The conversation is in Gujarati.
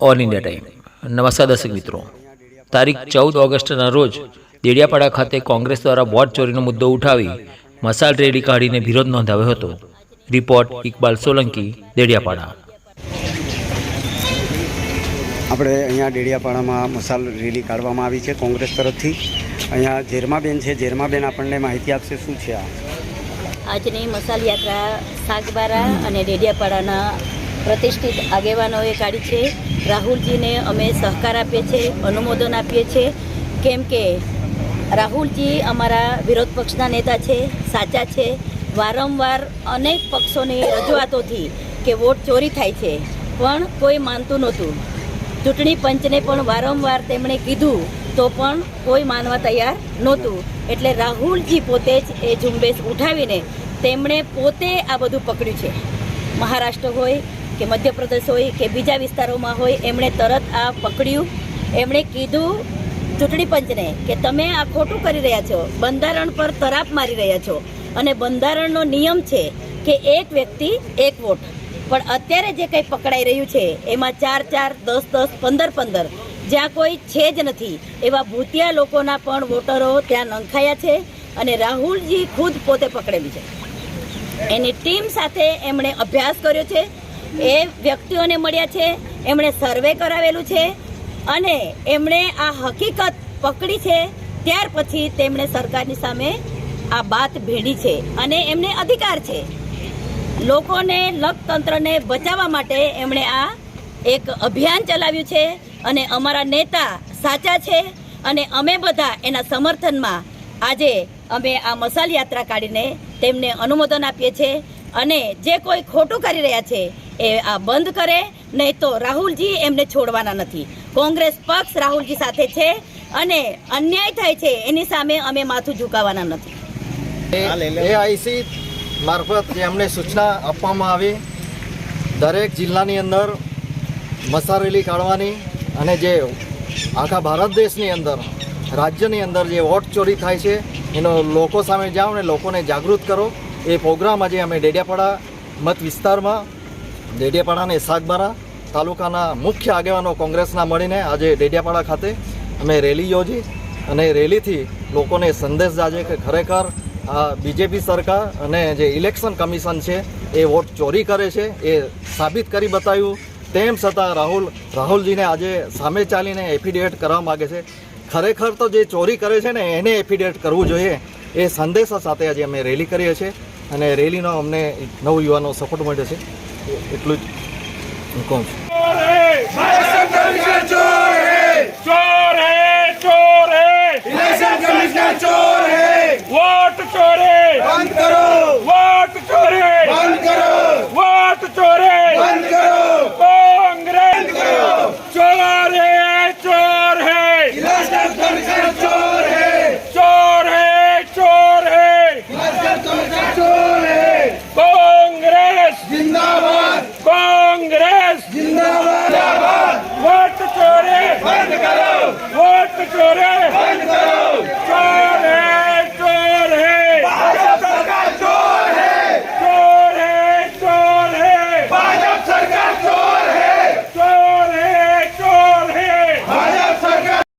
All India time. નમસ્કાર દર્શક મિત્રો, તારીખ 14 ઓગસ્ટના રોજ દેડિયાપાડા ખાતે કોંગ્રેસ દ્વારા વોટ ચોરીનો મુદ્દો ઉઠાવી મશાલ રેલી કાઢીને વિરોધ નોંધાવ્યો હતો। રિપોર્ટ ઇકબાલ સોલંકી, દેડિયાપાડા। આપણે અહીંયા ડેડિયાપાડામાં મશાલ રેલી કાઢવામાં આવી છે કોંગ્રેસ તરફથી। અહીંયા જેરમાબેન છે, જેરમાબેન આપણને માહિતી આપશે શું છે આ આજની મશાલ યાત્રા સાગબારા અને ડેડિયાપાડાના પ્રતિષ્ઠિત આગેવાનોએ કાઢી છે। રાહુલજીને અમે સહકાર આપીએ છીએ, અનુમોદન આપીએ છીએ, કેમ કે રાહુલજી અમારા વિરોધ પક્ષના નેતા છે, સાચા છે। વારંવાર અનેક પક્ષોની રજૂઆતોથી કે વોટ ચોરી થાય છે પણ કોઈ માનતું નહોતું। ચૂંટણી પંચને પણ વારંવાર તેમણે કીધું તો પણ કોઈ માનવા તૈયાર નહોતું। એટલે રાહુલજી પોતે જ એ ઝુંબેશ ઉઠાવીને તેમણે પોતે આ બધું પકડ્યું છે। મહારાષ્ટ્ર હોય કે મધ્યપ્રદેશ હોય કે બીજા વિસ્તારોમાં હોય, એમણે તરત આ પકડ્યું। એમણે કીધું ચૂંટણી પંચને કે તમે આ ખોટું કરી રહ્યા છો, બંધારણ પર તરાપ મારી રહ્યા છો અને બંધારણનો નિયમ છે કે એક વ્યક્તિ એક વોટ। પણ અત્યારે જે કંઈ પકડાઈ રહ્યું છે એમાં 4-4, 10-10, 15-15 જ્યાં કોઈ છે જ નથી એવા ભૂતિયા લોકોના પણ વોટરો ત્યાં નંખાયા છે અને રાહુલજી ખુદ પોતે પકડેલું છે। એની ટીમ સાથે એમણે અભ્યાસ કર્યો છે, એ વ્યક્તિઓને મળ્યા છે, એમણે સર્વે કરાવેલું છે અને એમણે આ હકીકત પકડી છે। ત્યાર પછી તેમણે સરકારની સામે આ વાત ભેડી છે અને એમને અધિકાર છે। લોકોને, લોકતંત્રને બચાવવા માટે એમણે આ એક અભિયાન ચલાવ્યું છે અને અમારા નેતા સાચા છે અને અમે બધા એના સમર્થનમાં આજે અમે આ મશાલ યાત્રા કાઢીને તેમને અનુમોદન આપીએ છીએ અને જે કોઈ ખોટું કરી રહ્યા છે એ આ બંધ કરે, નહીં તો રાહુલજી એમને છોડવાના નથી। કોંગ્રેસ પક્ષ રાહુલજી સાથે છે અને અન્યાય થાય છે એની સામે અમે માથું ઝુકાવવાના નથી। એઆઈસી મારફત જે અમને સૂચના આપવામાં આવી, દરેક જિલ્લાની અંદર મશાલ રેલી કાઢવાની અને જે આખા ભારત દેશની અંદર, રાજ્યની અંદર જે વોટ ચોરી થાય છે એનો લોકો સામે જાઓ અને લોકોને જાગૃત કરો। એ પ્રોગ્રામ આજે અમે ડેડિયાપાડા મત વિસ્તારમાં, ડેડિયાપાડા અને સાગબારા તાલુકાના મુખ્ય આગેવાનો કોંગ્રેસના મળીને આજે ડેડિયાપાડા ખાતે અમે રેલી યોજી અને રેલીથી લોકોને સંદેશ જાજે કે ખરેખર આ બીજેપી સરકાર અને જે ઇલેક્શન કમિશન છે એ વોટ ચોરી કરે છે, એ સાબિત કરી બતાવ્યું। તેમ છતાં રાહુલજીને આજે સામે ચાલીને એફિડેવિટ કરવા માગે છે। ખરેખર તો જે ચોરી કરે છે ને એને એફિડેવિટ કરવું જોઈએ, એ સંદેશા સાથે આજે અમે રેલી કરીએ છીએ અને રેલીનો અમને નવયુવાનો સપોર્ટ મળ્યો છે। એટલું જ હું કહું છું। ચોર હે, ચોર હે, ચોર હે,